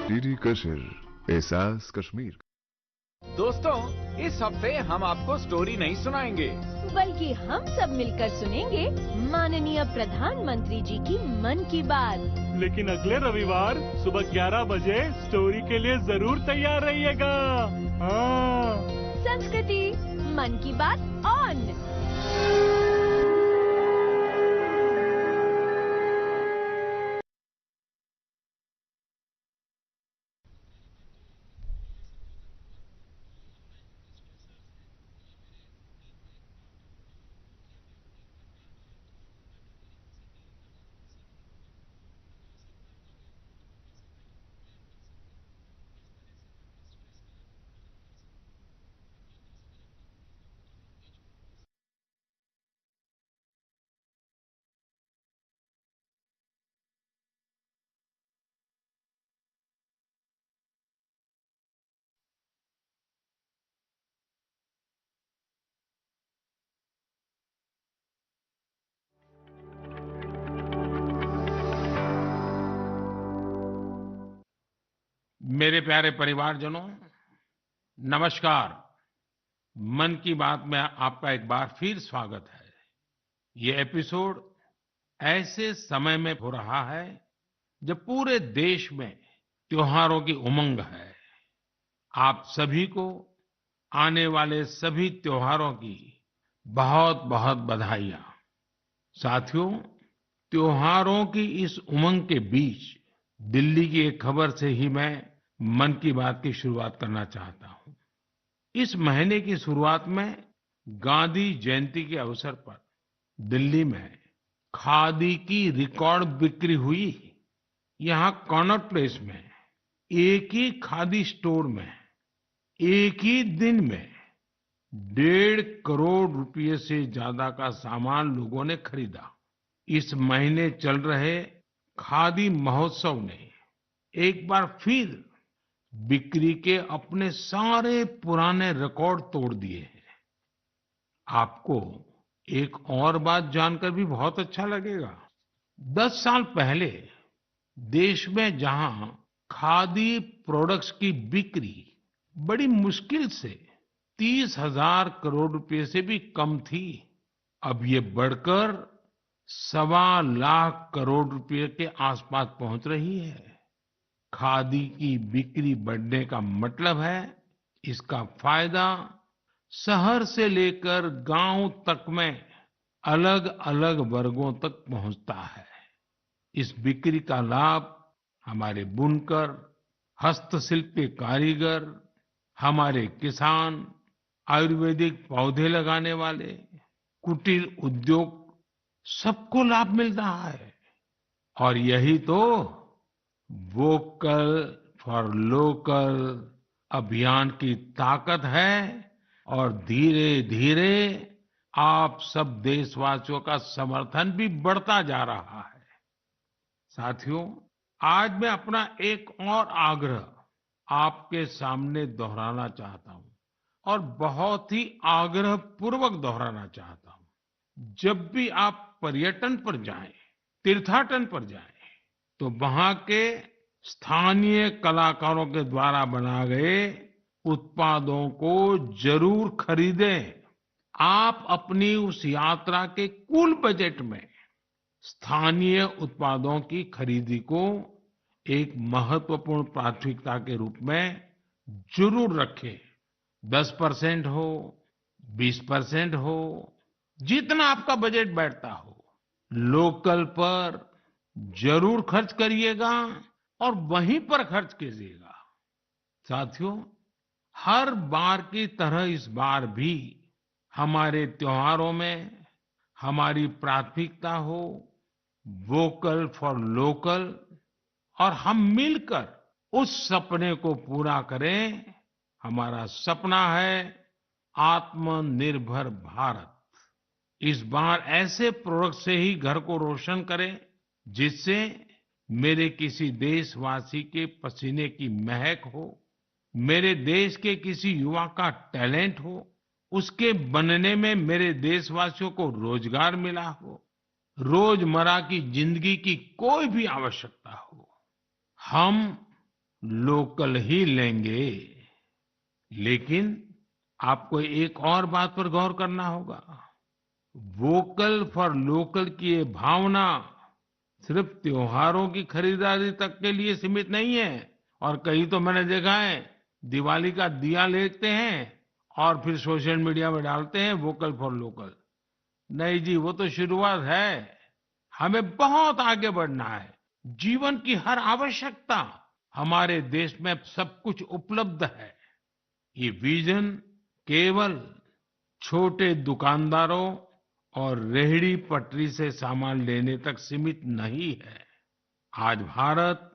DD कशिर एहसास कश्मीर। दोस्तों, इस हफ्ते हम आपको स्टोरी नहीं सुनाएंगे, बल्कि हम सब मिलकर सुनेंगे माननीय प्रधानमंत्री जी की मन की बात। लेकिन अगले रविवार सुबह 11 बजे स्टोरी के लिए जरूर तैयार रहिएगा। हाँ। संस्कृति मन की बात ऑन। मेरे प्यारे परिवारजनों, नमस्कार। मन की बात में आपका एक बार फिर स्वागत है। ये एपिसोड ऐसे समय में हो रहा है जब पूरे देश में त्योहारों की उमंग है। आप सभी को आने वाले सभी त्योहारों की बहुत बहुत बधाइयाँ। साथियों, त्योहारों की इस उमंग के बीच दिल्ली की एक खबर से ही मैं मन की बात की शुरुआत करना चाहता हूँ। इस महीने की शुरुआत में गांधी जयंती के अवसर पर दिल्ली में खादी की रिकॉर्ड बिक्री हुई। यहाँ कनॉट प्लेस में एक ही खादी स्टोर में एक ही दिन में 1.5 करोड़ रुपए से ज्यादा का सामान लोगों ने खरीदा। इस महीने चल रहे खादी महोत्सव ने एक बार फिर बिक्री के अपने सारे पुराने रिकॉर्ड तोड़ दिए हैं। आपको एक और बात जानकर भी बहुत अच्छा लगेगा। 10 साल पहले देश में जहां खादी प्रोडक्ट्स की बिक्री बड़ी मुश्किल से 30,000 करोड़ रुपए से भी कम थी, अब ये बढ़कर 1.25 करोड़ रुपए के आसपास पहुंच रही है। खादी की बिक्री बढ़ने का मतलब है इसका फायदा शहर से लेकर गांव तक में अलग अलग वर्गों तक पहुंचता है। इस बिक्री का लाभ हमारे बुनकर, हस्तशिल्प के कारीगर, हमारे किसान, आयुर्वेदिक पौधे लगाने वाले, कुटीर उद्योग सबको लाभ मिल रहा है। और यही तो वोकल फॉर लोकल अभियान की ताकत है। और धीरे धीरे आप सब देशवासियों का समर्थन भी बढ़ता जा रहा है। साथियों, आज मैं अपना एक और आग्रह आपके सामने दोहराना चाहता हूं और बहुत ही आग्रह पूर्वक दोहराना चाहता हूं। जब भी आप पर्यटन पर जाएं, तीर्थाटन पर जाएं, तो वहां के स्थानीय कलाकारों के द्वारा बनाए गए उत्पादों को जरूर खरीदें। आप अपनी उस यात्रा के कुल बजट में स्थानीय उत्पादों की खरीदी को एक महत्वपूर्ण प्राथमिकता के रूप में जरूर रखें। 10% हो, 20% हो, जितना आपका बजट बैठता हो, लोकल पर जरूर खर्च करिएगा और वहीं पर खर्च कीजिएगा। साथियों, हर बार की तरह इस बार भी हमारे त्योहारों में हमारी प्राथमिकता हो वोकल फॉर लोकल, और हम मिलकर उस सपने को पूरा करें। हमारा सपना है आत्मनिर्भर भारत। इस बार ऐसे प्रोडक्ट से ही घर को रोशन करें जिससे मेरे किसी देशवासी के पसीने की महक हो, मेरे देश के किसी युवा का टैलेंट हो, उसके बनने में मेरे देशवासियों को रोजगार मिला हो, रोजमर्रा की जिंदगी की कोई भी आवश्यकता हो। हम लोकल ही लेंगे। लेकिन आपको एक और बात पर गौर करना होगा। वोकल फॉर लोकल की ये भावना सिर्फ त्योहारों की खरीदारी तक के लिए सीमित नहीं है। और कहीं तो मैंने देखा है, दिवाली का दिया लेते हैं और फिर सोशल मीडिया में डालते हैं वोकल फॉर लोकल। नहीं जी, वो तो शुरुआत है। हमें बहुत आगे बढ़ना है। जीवन की हर आवश्यकता हमारे देश में सब कुछ उपलब्ध है। ये विजन केवल छोटे दुकानदारों और रेहड़ी पटरी से सामान लेने तक सीमित नहीं है। आज भारत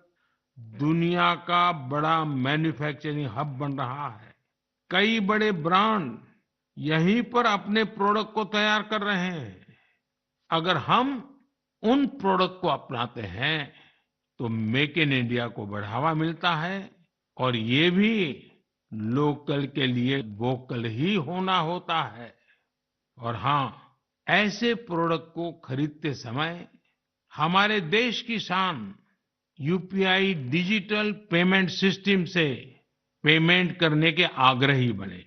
दुनिया का बड़ा मैन्युफैक्चरिंग हब बन रहा है। कई बड़े ब्रांड यहीं पर अपने प्रोडक्ट को तैयार कर रहे हैं। अगर हम उन प्रोडक्ट को अपनाते हैं तो मेक इन इंडिया को बढ़ावा मिलता है और ये भी लोकल के लिए वोकल ही होना होता है। और हाँ, ऐसे प्रोडक्ट को खरीदते समय हमारे देश की शान यूपीआई डिजिटल पेमेंट सिस्टम से पेमेंट करने के आग्रही बने,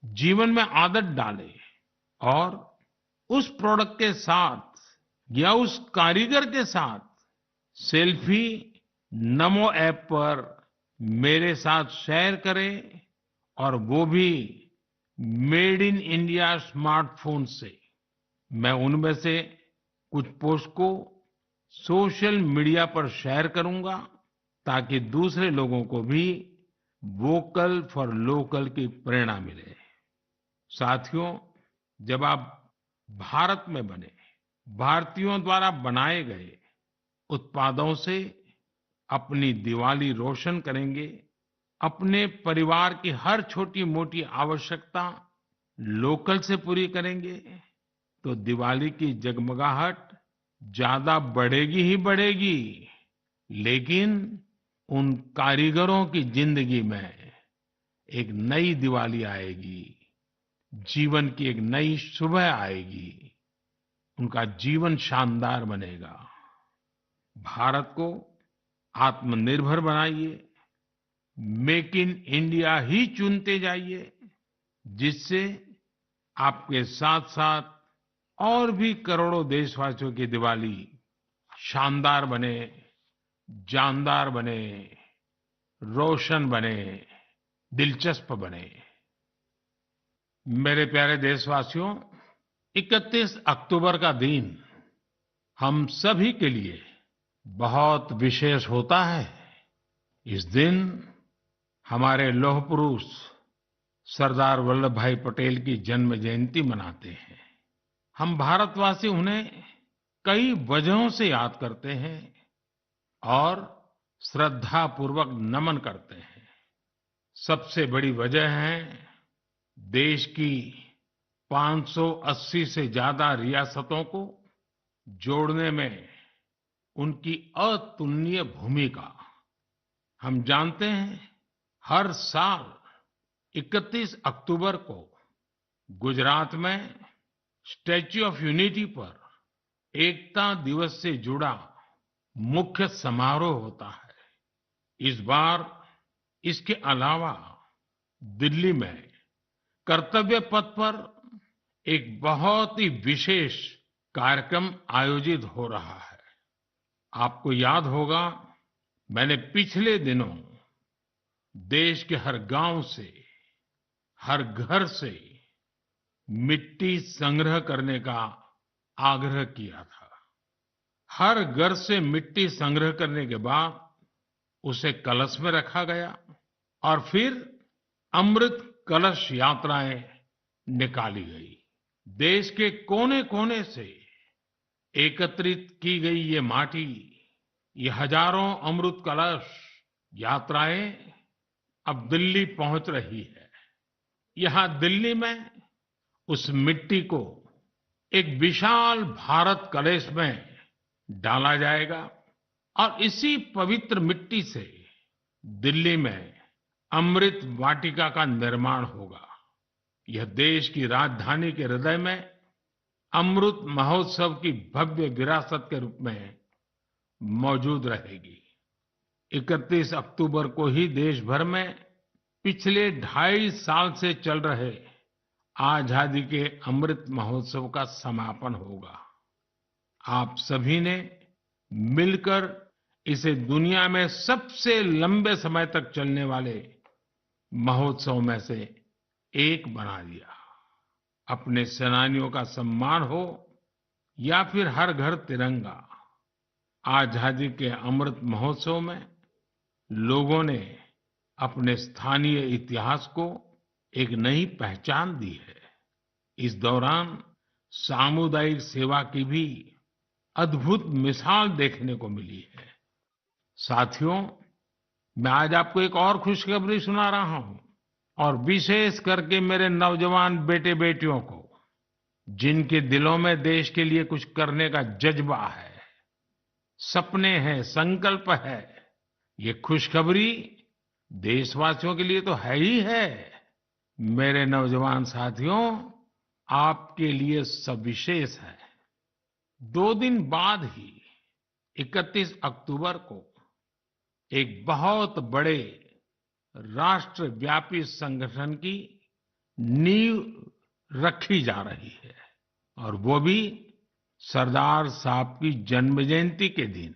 जीवन में आदत डालें और उस प्रोडक्ट के साथ या उस कारीगर के साथ सेल्फी नमो ऐप पर मेरे साथ शेयर करें, और वो भी मेड इन इंडिया स्मार्टफोन से। मैं उनमें से कुछ पोस्ट को सोशल मीडिया पर शेयर करूंगा ताकि दूसरे लोगों को भी वोकल फॉर लोकल की प्रेरणा मिले। साथियों, जब आप भारत में बने, भारतीयों द्वारा बनाए गए उत्पादों से अपनी दिवाली रोशन करेंगे, अपने परिवार की हर छोटी मोटी आवश्यकता लोकल से पूरी करेंगे, तो दिवाली की जगमगाहट ज्यादा बढ़ेगी ही बढ़ेगी। लेकिन उन कारीगरों की जिंदगी में एक नई दिवाली आएगी, जीवन की एक नई सुबह आएगी, उनका जीवन शानदार बनेगा। भारत को आत्मनिर्भर बनाइए, मेक इन इंडिया ही चुनते जाइए, जिससे आपके साथ साथ और भी करोड़ों देशवासियों की दिवाली शानदार बने, जानदार बने, रोशन बने, दिलचस्प बने। मेरे प्यारे देशवासियों, 31 अक्टूबर का दिन हम सभी के लिए बहुत विशेष होता है। इस दिन हमारे लौह पुरुष सरदार वल्लभ भाई पटेल की जन्म जयंती मनाते हैं। हम भारतवासी उन्हें कई वजहों से याद करते हैं और श्रद्धा पूर्वक नमन करते हैं। सबसे बड़ी वजह है देश की 580 से ज्यादा रियासतों को जोड़ने में उनकी अतुलनीय भूमिका। हम जानते हैं, हर साल 31 अक्टूबर को गुजरात में स्टैच्यू ऑफ यूनिटी पर एकता दिवस से जुड़ा मुख्य समारोह होता है। इस बार इसके अलावा दिल्ली में कर्तव्य पथ पर एक बहुत ही विशेष कार्यक्रम आयोजित हो रहा है। आपको याद होगा, मैंने पिछले दिनों देश के हर गांव से, हर घर से मिट्टी संग्रह करने का आग्रह किया था। हर घर से मिट्टी संग्रह करने के बाद उसे कलश में रखा गया और फिर अमृत कलश यात्राएं निकाली गई। देश के कोने कोने से एकत्रित की गई ये माटी, ये हजारों अमृत कलश यात्राएं अब दिल्ली पहुंच रही है। यहां दिल्ली में उस मिट्टी को एक विशाल भारत कलश में डाला जाएगा और इसी पवित्र मिट्टी से दिल्ली में अमृत वाटिका का निर्माण होगा। यह देश की राजधानी के हृदय में अमृत महोत्सव की भव्य विरासत के रूप में मौजूद रहेगी। 31 अक्टूबर को ही देश भर में पिछले 2.5 साल से चल रहे आजादी के अमृत महोत्सव का समापन होगा। आप सभी ने मिलकर इसे दुनिया में सबसे लंबे समय तक चलने वाले महोत्सव में से एक बना दिया। अपने सेनानियों का सम्मान हो या फिर हर घर तिरंगा, आजादी के अमृत महोत्सव में लोगों ने अपने स्थानीय इतिहास को एक नई पहचान दी है। इस दौरान सामुदायिक सेवा की भी अद्भुत मिसाल देखने को मिली है। साथियों, मैं आज आपको एक और खुशखबरी सुना रहा हूं, और विशेष करके मेरे नौजवान बेटे बेटियों को, जिनके दिलों में देश के लिए कुछ करने का जज्बा है, सपने हैं, संकल्प है। ये खुशखबरी देशवासियों के लिए तो है ही है। मेरे नौजवान साथियों, आपके लिए सविशेष है। 2 दिन बाद ही 31 अक्टूबर को एक बहुत बड़े राष्ट्रव्यापी संगठन की नींव रखी जा रही है, और वो भी सरदार साहब की जन्म जयंती के दिन।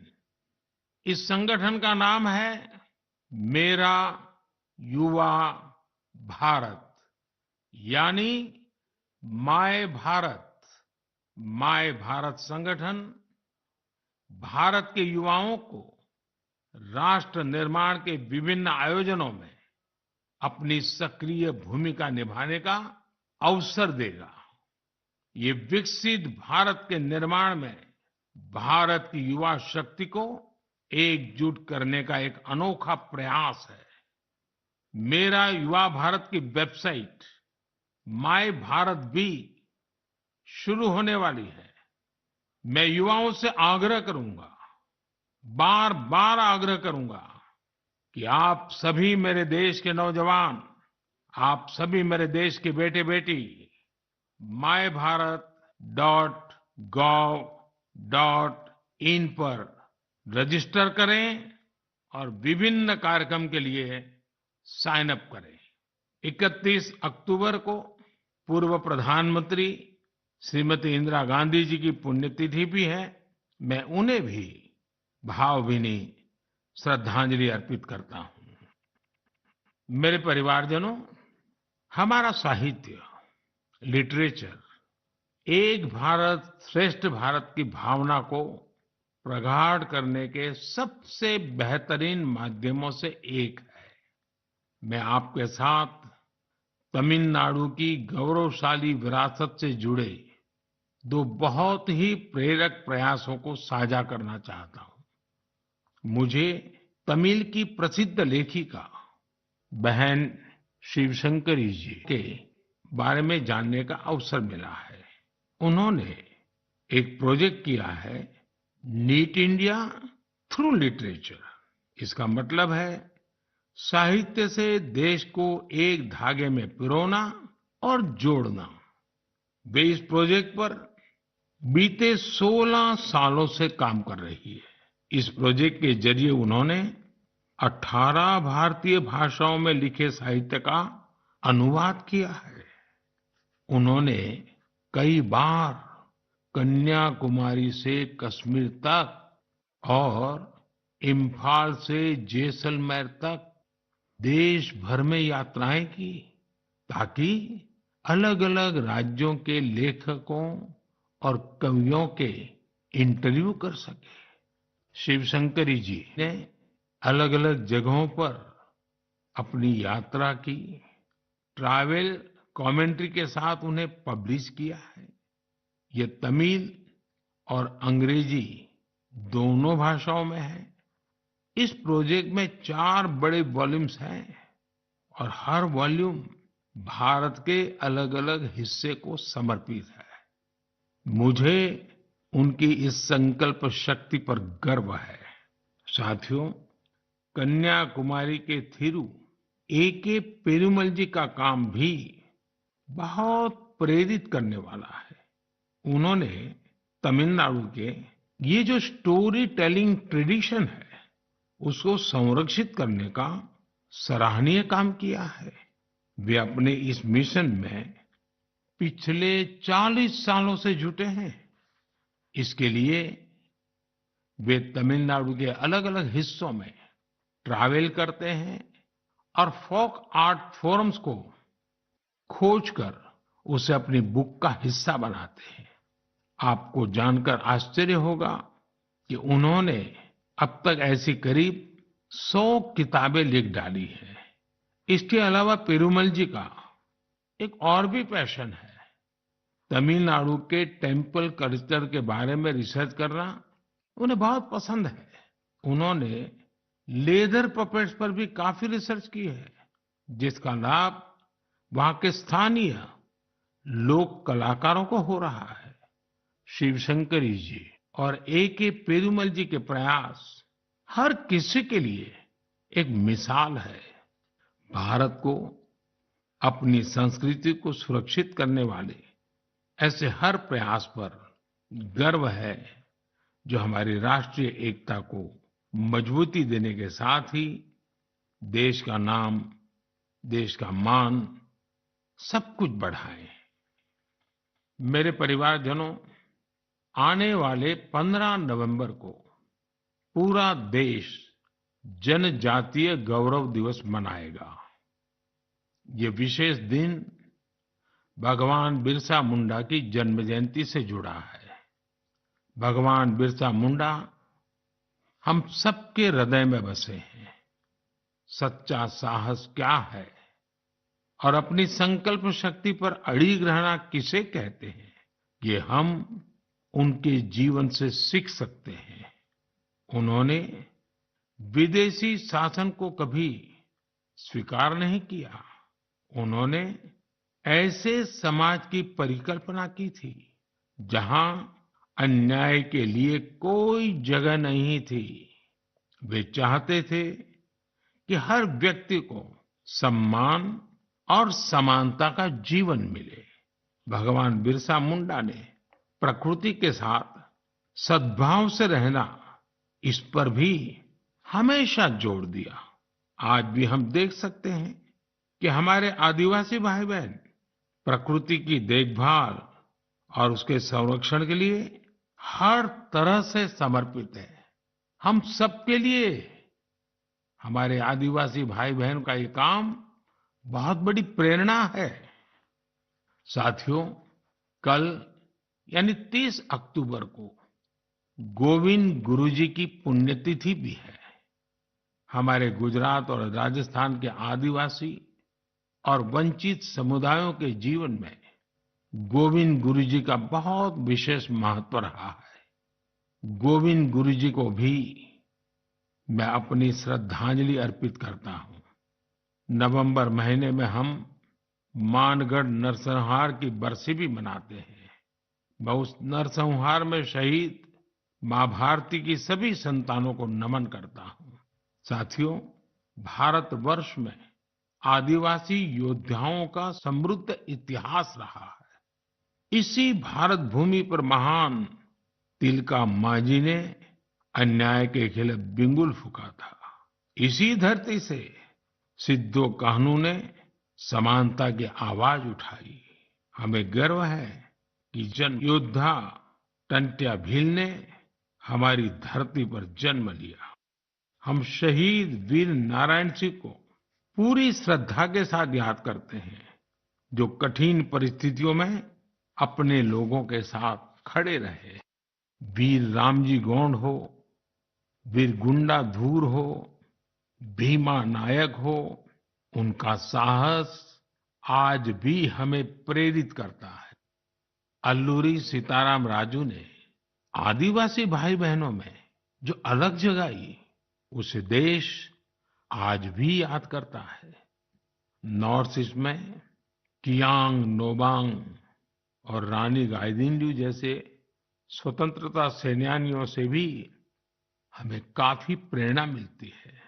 इस संगठन का नाम है मेरा युवा भारत, यानी माय भारत। माय भारत संगठन भारत के युवाओं को राष्ट्र निर्माण के विभिन्न आयोजनों में अपनी सक्रिय भूमिका निभाने का अवसर देगा। ये विकसित भारत के निर्माण में भारत की युवा शक्ति को एकजुट करने का एक अनोखा प्रयास है। मेरा युवा भारत की वेबसाइट माय भारत भी शुरू होने वाली है। मैं युवाओं से आग्रह करूंगा, बार बार आग्रह करूंगा कि आप सभी मेरे देश के नौजवान, आप सभी मेरे देश के बेटे बेटी mybharat.gov.in पर रजिस्टर करें और विभिन्न कार्यक्रम के लिए साइन अप करें। 31 अक्टूबर को पूर्व प्रधानमंत्री श्रीमती इंदिरा गांधी जी की पुण्यतिथि भी है। मैं उन्हें भी भावभीनी श्रद्धांजलि अर्पित करता हूं। मेरे परिवारजनों, हमारा साहित्य, लिटरेचर एक भारत श्रेष्ठ भारत की भावना को प्रगाढ़ करने के सबसे बेहतरीन माध्यमों से एक है। मैं आपके साथ तमिलनाडु की गौरवशाली विरासत से जुड़े 2 बहुत ही प्रेरक प्रयासों को साझा करना चाहता हूं। मुझे तमिल की प्रसिद्ध लेखिका बहन शिवशंकरी जी के बारे में जानने का अवसर मिला है। उन्होंने एक प्रोजेक्ट किया है, नीट इंडिया थ्रू लिटरेचर। इसका मतलब है साहित्य से देश को एक धागे में पिरोना और जोड़ना। वे इस प्रोजेक्ट पर बीते 16 सालों से काम कर रही है। इस प्रोजेक्ट के जरिए उन्होंने 18 भारतीय भाषाओं में लिखे साहित्य का अनुवाद किया है। उन्होंने कई बार कन्याकुमारी से कश्मीर तक और इम्फाल से जैसलमेर तक देश भर में यात्राएं की, ताकि अलग अलग राज्यों के लेखकों और कवियों के इंटरव्यू कर सके। शिवशंकरी जी ने अलग अलग जगहों पर अपनी यात्रा की, ट्रैवल कमेंट्री के साथ उन्हें पब्लिश किया है। ये तमिल और अंग्रेजी दोनों भाषाओं में है। इस प्रोजेक्ट में 4 बड़े वॉल्यूम्स हैं और हर वॉल्यूम भारत के अलग अलग हिस्से को समर्पित है। मुझे उनकी इस संकल्प शक्ति पर गर्व है। साथियों, कन्याकुमारी के थिरु ए.के. पेरुमल जी का काम भी बहुत प्रेरित करने वाला है। उन्होंने तमिलनाडु के ये जो स्टोरी टेलिंग ट्रेडिशन है, उसको संरक्षित करने का सराहनीय काम किया है। वे अपने इस मिशन में पिछले 40 सालों से जुटे हैं। इसके लिए वे तमिलनाडु के अलग-अलग हिस्सों में ट्रैवल करते हैं और फोक आर्ट फोरम्स को खोजकर उसे अपनी बुक का हिस्सा बनाते हैं। आपको जानकर आश्चर्य होगा कि उन्होंने अब तक ऐसी करीब 100 किताबें लिख डाली हैं। इसके अलावा पेरूमल जी का एक और भी पैशन है। तमिलनाडु के टेम्पल कल्चर के बारे में रिसर्च करना उन्हें बहुत पसंद है। उन्होंने लेदर पपेट्स पर भी काफी रिसर्च की है, जिसका लाभ वहां के स्थानीय लोक कलाकारों को हो रहा है। शिवशंकरी जी और ए.के. पेरूमल जी के प्रयास हर किसी के लिए एक मिसाल है। भारत को अपनी संस्कृति को सुरक्षित करने वाले ऐसे हर प्रयास पर गर्व है, जो हमारी राष्ट्रीय एकता को मजबूती देने के साथ ही देश का नाम, देश का मान सब कुछ बढ़ाए। मेरे परिवारजनों, आने वाले 15 नवंबर को पूरा देश जनजातीय गौरव दिवस मनाएगा। ये विशेष दिन भगवान बिरसा मुंडा की जन्म जयंती से जुड़ा है। भगवान बिरसा मुंडा हम सबके हृदय में बसे हैं। सच्चा साहस क्या है और अपनी संकल्प शक्ति पर अड़िग रहना किसे कहते हैं, ये हम उनके जीवन से सीख सकते हैं। उन्होंने विदेशी शासन को कभी स्वीकार नहीं किया। उन्होंने ऐसे समाज की परिकल्पना की थी जहां अन्याय के लिए कोई जगह नहीं थी। वे चाहते थे कि हर व्यक्ति को सम्मान और समानता का जीवन मिले। भगवान बिरसा मुंडा ने प्रकृति के साथ सद्भाव से रहना, इस पर भी हमेशा जोर दिया। आज भी हम देख सकते हैं कि हमारे आदिवासी भाई बहन प्रकृति की देखभाल और उसके संरक्षण के लिए हर तरह से समर्पित है। हम सबके लिए हमारे आदिवासी भाई बहन का ये काम बहुत बड़ी प्रेरणा है। साथियों, कल यानी 30 अक्टूबर को गोविंद गुरु जी की पुण्यतिथि भी है। हमारे गुजरात और राजस्थान के आदिवासी और वंचित समुदायों के जीवन में गोविंद गुरु जी का बहुत विशेष महत्व रहा है। गोविंद गुरु जी को भी मैं अपनी श्रद्धांजलि अर्पित करता हूँ। नवंबर महीने में हम मानगढ़ नरसंहार की बरसी भी मनाते हैं। मैं उस नरसंहार में शहीद माँ भारती की सभी संतानों को नमन करता हूँ। साथियों, भारतवर्ष में आदिवासी योद्धाओं का समृद्ध इतिहास रहा है। इसी भारत भूमि पर महान तिलका मांझी ने अन्याय के खिलाफ बिगुल फूंका था। इसी धरती से सिद्धो कान्हू ने समानता की आवाज उठाई। हमें गर्व है कि जन योद्धा टंट्या भील ने हमारी धरती पर जन्म लिया। हम शहीद वीर नारायण सिंह को पूरी श्रद्धा के साथ याद करते हैं, जो कठिन परिस्थितियों में अपने लोगों के साथ खड़े रहे। वीर रामजी गोंड हो, वीर गुंडा धूर हो, भीमा नायक हो, उनका साहस आज भी हमें प्रेरित करता है। अल्लूरी सीताराम राजू ने आदिवासी भाई बहनों में जो अलग जगाई, उसे देश आज भी याद करता है। नॉर्थ ईस्ट में कियांग नोबांग और रानी गाइदिन्ल्यू जैसे स्वतंत्रता सेनानियों से भी हमें काफी प्रेरणा मिलती है।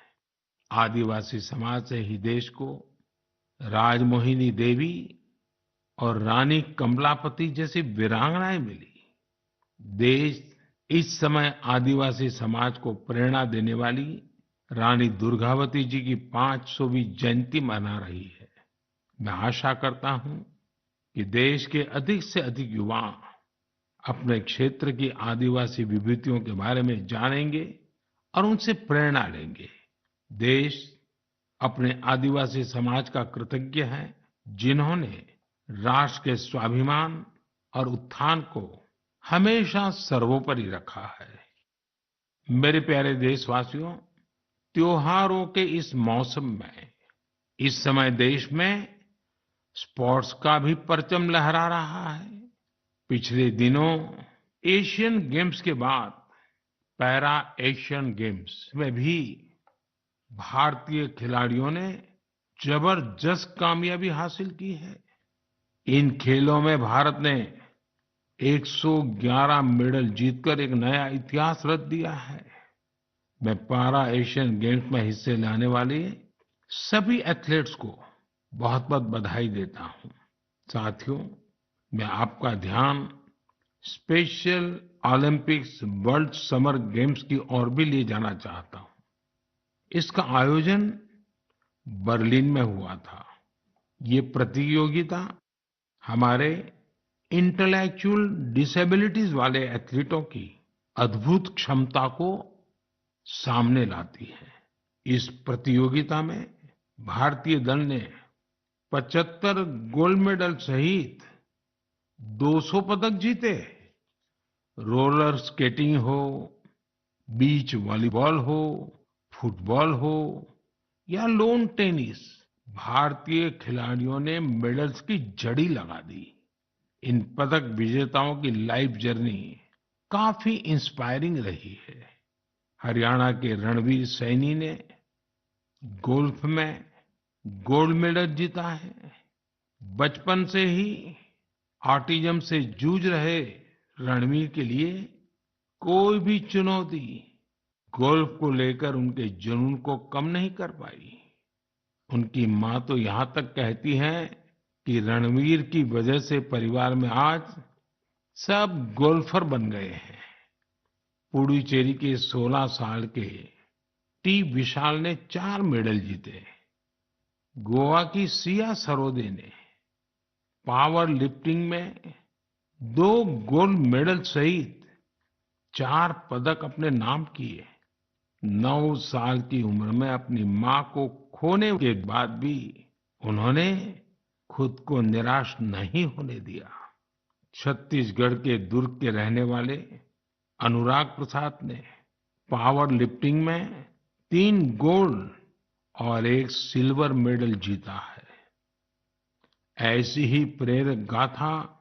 आदिवासी समाज से ही देश को राजमोहिनी देवी और रानी कमलापति जैसी वीरांगनाएं मिली। देश इस समय आदिवासी समाज को प्रेरणा देने वाली रानी दुर्गावती जी की 500वीं जयंती मना रही है। मैं आशा करता हूं कि देश के अधिक से अधिक युवा अपने क्षेत्र की आदिवासी विभूतियों के बारे में जानेंगे और उनसे प्रेरणा लेंगे। देश अपने आदिवासी समाज का कृतज्ञ है, जिन्होंने राष्ट्र के स्वाभिमान और उत्थान को हमेशा सर्वोपरि रखा है। मेरे प्यारे देशवासियों, त्योहारों के इस मौसम में इस समय देश में स्पोर्ट्स का भी परचम लहरा रहा है। पिछले दिनों एशियन गेम्स के बाद पैरा एशियन गेम्स में भी भारतीय खिलाड़ियों ने जबरदस्त कामयाबी हासिल की है। इन खेलों में भारत ने 111 मेडल जीतकर एक नया इतिहास रच दिया है। मैं पैरा एशियन गेम्स में हिस्से लेने वाले सभी एथलीट्स को बहुत बहुत बधाई देता हूं। साथियों, मैं आपका ध्यान special Olympics world summer games की ओर भी ले जाना चाहता हूं। इसका आयोजन बर्लिन में हुआ था। ये प्रतियोगिता हमारे इंटेलेक्चुअल डिसेबिलिटीज वाले एथलीटों की अद्भुत क्षमता को सामने लाती है। इस प्रतियोगिता में भारतीय दल ने 75 गोल्ड मेडल सहित 200 पदक जीते। रोलर स्केटिंग हो, बीच वॉलीबॉल हो, फुटबॉल हो या लॉन टेनिस, भारतीय खिलाड़ियों ने मेडल्स की झड़ी लगा दी। इन पदक विजेताओं की लाइफ जर्नी काफी इंस्पायरिंग रही है। हरियाणा के रणवीर सैनी ने गोल्फ में गोल्ड मेडल जीता है। बचपन से ही ऑटिज्म से जूझ रहे रणवीर के लिए कोई भी चुनौती गोल्फ को लेकर उनके जुनून को कम नहीं कर पाई। उनकी माँ तो यहाँ तक कहती हैं कि रणवीर की वजह से परिवार में आज सब गोल्फर बन गए हैं। पुडुचेरी के 16 साल के टी विशाल ने 4 मेडल जीते। गोवा की सिया सरोदे ने पावर लिफ्टिंग में 2 गोल्ड मेडल सहित 4 पदक अपने नाम किए। 9 साल की उम्र में अपनी मां को खोने के बाद भी उन्होंने खुद को निराश नहीं होने दिया। छत्तीसगढ़ के दुर्ग के रहने वाले अनुराग प्रसाद ने पावर लिफ्टिंग में 3 गोल्ड और 1 सिल्वर मेडल जीता है। ऐसी ही प्रेरक गाथा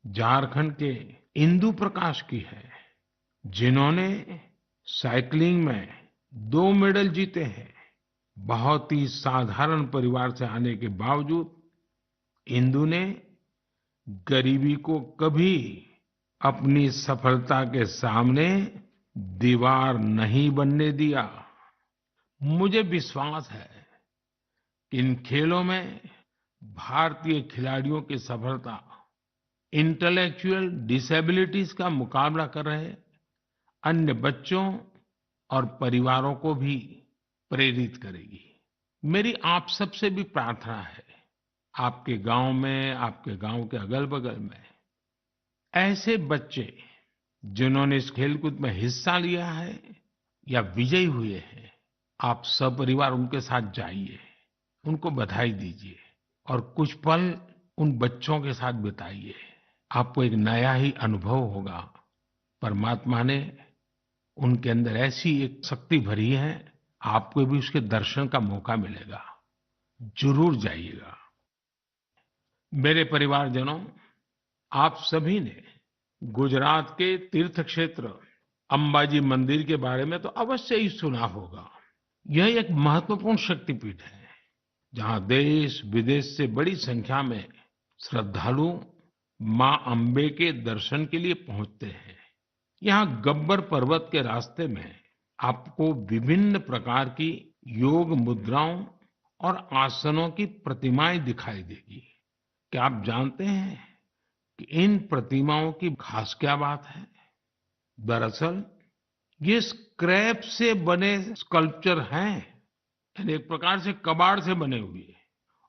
झारखंड के इंदु प्रकाश की है, जिन्होंने साइकिलिंग में 2 मेडल जीते हैं। बहुत ही साधारण परिवार से आने के बावजूद इंदु ने गरीबी को कभी अपनी सफलता के सामने दीवार नहीं बनने दिया। मुझे विश्वास है कि इन खेलों में भारतीय खिलाड़ियों की सफलता इंटेलेक्चुअल डिसेबिलिटीज का मुकाबला कर रहे अन्य बच्चों और परिवारों को भी प्रेरित करेगी। मेरी आप सबसे भी प्रार्थना है, आपके गांव में, आपके गांव के अगल-बगल में ऐसे बच्चे जिन्होंने इस खेलकूद में हिस्सा लिया है या विजयी हुए हैं, आप सपरिवार उनके साथ जाइए, उनको बधाई दीजिए और कुछ पल उन बच्चों के साथ बिताइए। आपको एक नया ही अनुभव होगा। परमात्मा ने उनके अंदर ऐसी एक शक्ति भरी है, आपको भी उसके दर्शन का मौका मिलेगा। जरूर जाइएगा। मेरे परिवारजनों, आप सभी ने गुजरात के तीर्थ क्षेत्र अंबाजी मंदिर के बारे में तो अवश्य ही सुना होगा। यह एक महत्वपूर्ण शक्तिपीठ है, जहां देश विदेश से बड़ी संख्या में श्रद्धालु मां अंबे के दर्शन के लिए पहुंचते हैं। यहाँ गब्बर पर्वत के रास्ते में आपको विभिन्न प्रकार की योग मुद्राओं और आसनों की प्रतिमाएं दिखाई देगी। क्या आप जानते हैं कि इन प्रतिमाओं की खास क्या बात है? दरअसल ये स्क्रैप से बने स्कल्पचर हैं, यानी एक प्रकार से कबाड़ से बने हुए,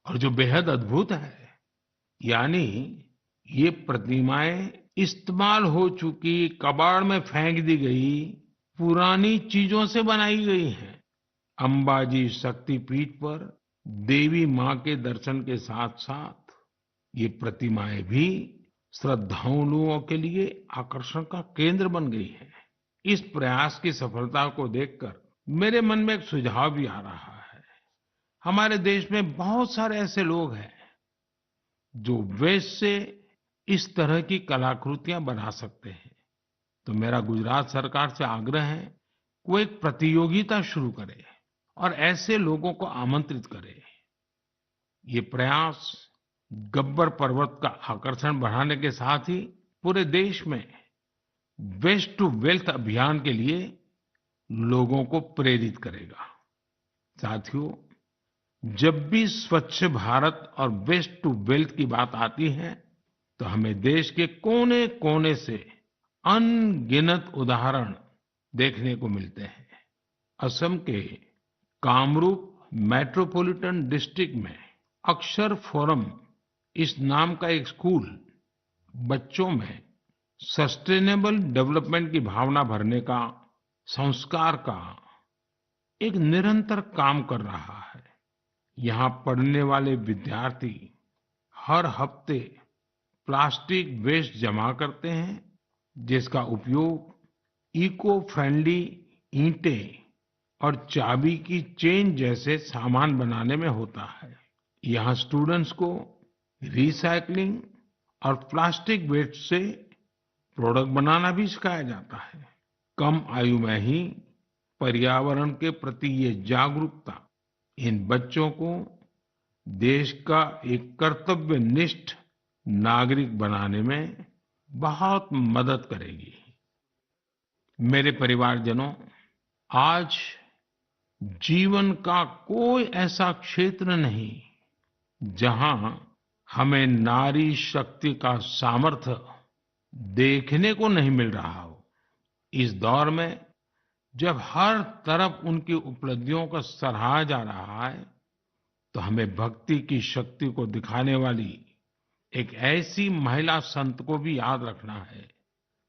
और जो बेहद अद्भुत है, यानी ये प्रतिमाएं इस्तेमाल हो चुकी, कबाड़ में फेंक दी गई पुरानी चीजों से बनाई गई हैं। अंबाजी शक्तिपीठ पर देवी मां के दर्शन के साथ साथ ये प्रतिमाएं भी श्रद्धालुओं के लिए आकर्षण का केंद्र बन गई है। इस प्रयास की सफलता को देखकर मेरे मन में एक सुझाव भी आ रहा है। हमारे देश में बहुत सारे ऐसे लोग हैं जो वेस्ट से इस तरह की कलाकृतियां बना सकते हैं। तो मेरा गुजरात सरकार से आग्रह है, वो एक प्रतियोगिता शुरू करे और ऐसे लोगों को आमंत्रित करे। ये प्रयास गब्बर पर्वत का आकर्षण बढ़ाने के साथ ही पूरे देश में वेस्ट टू वेल्थ अभियान के लिए लोगों को प्रेरित करेगा। साथियों, जब भी स्वच्छ भारत और वेस्ट टू वेल्थ की बात आती है तो हमें देश के कोने कोने से अनगिनत उदाहरण देखने को मिलते हैं। असम के कामरूप मेट्रोपॉलिटन डिस्ट्रिक्ट में अक्षर फोरम इस नाम का एक स्कूल बच्चों में सस्टेनेबल डेवलपमेंट की भावना भरने का, संस्कार का एक निरंतर काम कर रहा है। यहाँ पढ़ने वाले विद्यार्थी हर हफ्ते प्लास्टिक वेस्ट जमा करते हैं, जिसका उपयोग इको फ्रेंडली ईंटें और चाबी की चेन जैसे सामान बनाने में होता है। यहाँ स्टूडेंट्स को रिसाइकलिंग और प्लास्टिक वेस्ट से प्रोडक्ट बनाना भी सिखाया जाता है। कम आयु में ही पर्यावरण के प्रति ये जागरूकता इन बच्चों को देश का एक कर्तव्यनिष्ठ नागरिक बनाने में बहुत मदद करेगी। मेरे परिवारजनों, आज जीवन का कोई ऐसा क्षेत्र नहीं जहां हमें नारी शक्ति का सामर्थ्य देखने को नहीं मिल रहा हो। इस दौर में जब हर तरफ उनकी उपलब्धियों को सराहा जा रहा है, तो हमें भक्ति की शक्ति को दिखाने वाली एक ऐसी महिला संत को भी याद रखना है,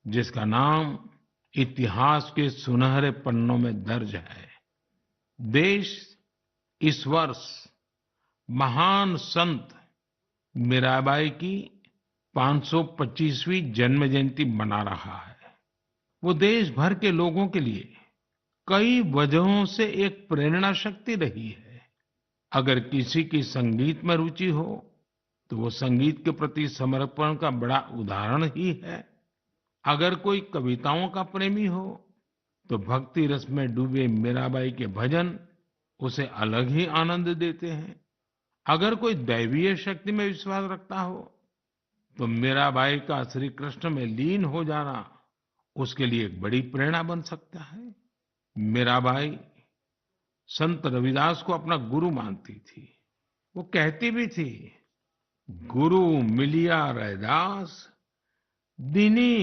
जिसका नाम इतिहास के सुनहरे पन्नों में दर्ज है। देश इस वर्ष महान संत मीराबाई की 525वीं जन्म जयंती मना रहा है। वो देश भर के लोगों के लिए कई वजहों से एक प्रेरणा शक्ति रही है। अगर किसी की संगीत में रुचि हो तो वो संगीत के प्रति समर्पण का बड़ा उदाहरण ही है। अगर कोई कविताओं का प्रेमी हो तो भक्ति रस में डूबे मीराबाई के भजन उसे अलग ही आनंद देते हैं। अगर कोई दैवीय शक्ति में विश्वास रखता हो तो मीराबाई का श्री कृष्ण में लीन हो जाना उसके लिए एक बड़ी प्रेरणा बन सकता है। मीराबाई संत रविदास को अपना गुरु मानती थी। वो कहती भी थी, गुरु मिलिया रैदास दीनी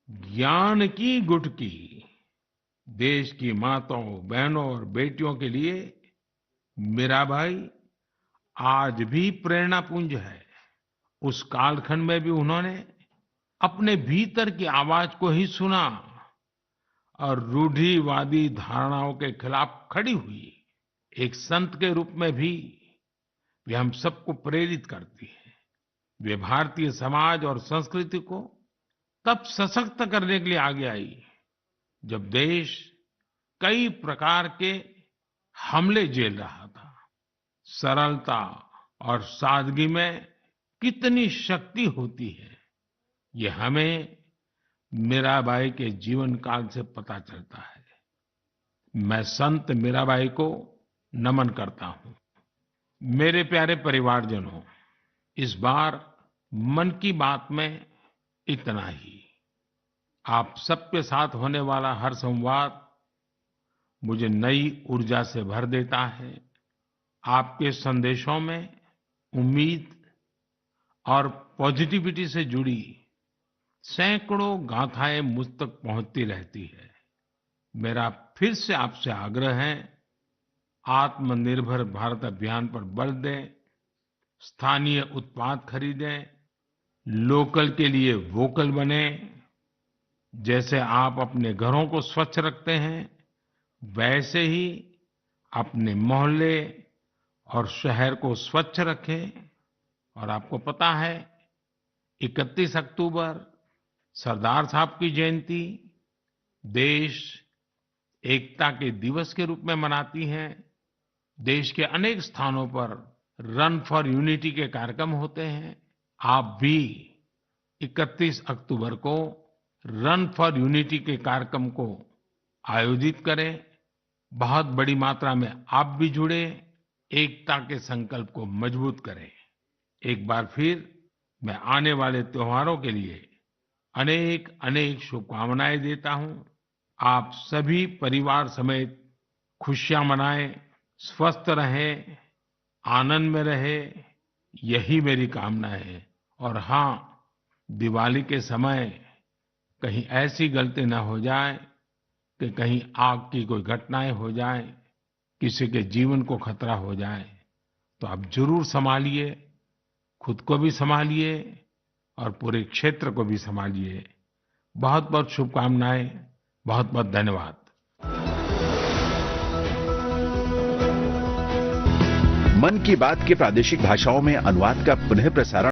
ज्ञान की गुटकी। देश की माताओं, बहनों और बेटियों के लिए मीराबाई आज भी प्रेरणा पुंज है। उस कालखंड में भी उन्होंने अपने भीतर की आवाज को ही सुना और रूढ़िवादी धारणाओं के खिलाफ खड़ी हुई। एक संत के रूप में भी वे हम सबको प्रेरित करती है। वे भारतीय समाज और संस्कृति को तब सशक्त करने के लिए आगे आई जब देश कई प्रकार के हमले झेल रहा था। सरलता और सादगी में कितनी शक्ति होती है, ये हमें मीराबाई के जीवन काल से पता चलता है। मैं संत मीराबाई को नमन करता हूं। मेरे प्यारे परिवारजनों, इस बार मन की बात में इतना ही। आप सबके साथ होने वाला हर संवाद मुझे नई ऊर्जा से भर देता है। आपके संदेशों में उम्मीद और पॉजिटिविटी से जुड़ी सैकड़ों गाथाएं मुझ तक पहुंचती रहती है। मेरा फिर से आपसे आग्रह है, आत्मनिर्भर भारत अभियान पर बल दें, स्थानीय उत्पाद खरीदें, लोकल के लिए वोकल बने। जैसे आप अपने घरों को स्वच्छ रखते हैं, वैसे ही अपने मोहल्ले और शहर को स्वच्छ रखें। और आपको पता है, 31 अक्टूबर सरदार साहब की जयंती देश एकता के दिवस के रूप में मनाती है। देश के अनेक स्थानों पर रन फॉर यूनिटी के कार्यक्रम होते हैं। आप भी 31 अक्टूबर को रन फॉर यूनिटी के कार्यक्रम को आयोजित करें। बहुत बड़ी मात्रा में आप भी जुड़े, एकता के संकल्प को मजबूत करें। एक बार फिर मैं आने वाले त्योहारों के लिए अनेक अनेक शुभकामनाएं देता हूं। आप सभी परिवार समेत खुशियां मनाएं, स्वस्थ रहें, आनंद में रहें, यही मेरी कामना है। और हाँ, दिवाली के समय कहीं ऐसी गलती न हो जाए कि कहीं आग की कोई घटनाएं हो जाए, किसी के जीवन को खतरा हो जाए, तो आप जरूर संभालिए, खुद को भी संभालिए और पूरे क्षेत्र को भी संभालिए। बहुत बहुत शुभकामनाएं, बहुत बहुत धन्यवाद। मन की बात के प्रादेशिक भाषाओं में अनुवाद का पुनः प्रसारण